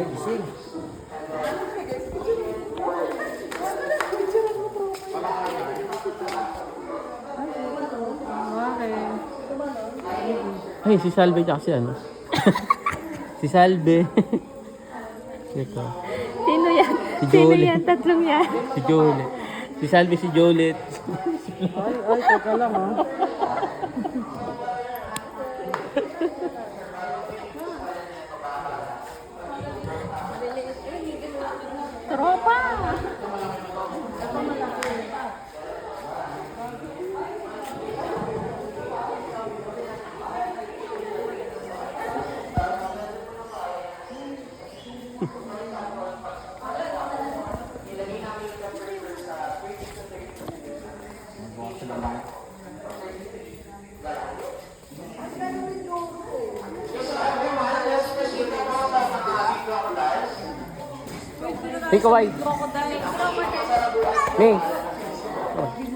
Ay, gising. Ay, si Salve tsaka si ano? Si Salve. Ito. Sino yan? Si Sino Jolet. yan? Tatlong yan. Si Jolet. Si Salve, si Jolet. Ay, teka lang ha. Tropa! Hey, kaway. Crocodile. Ning.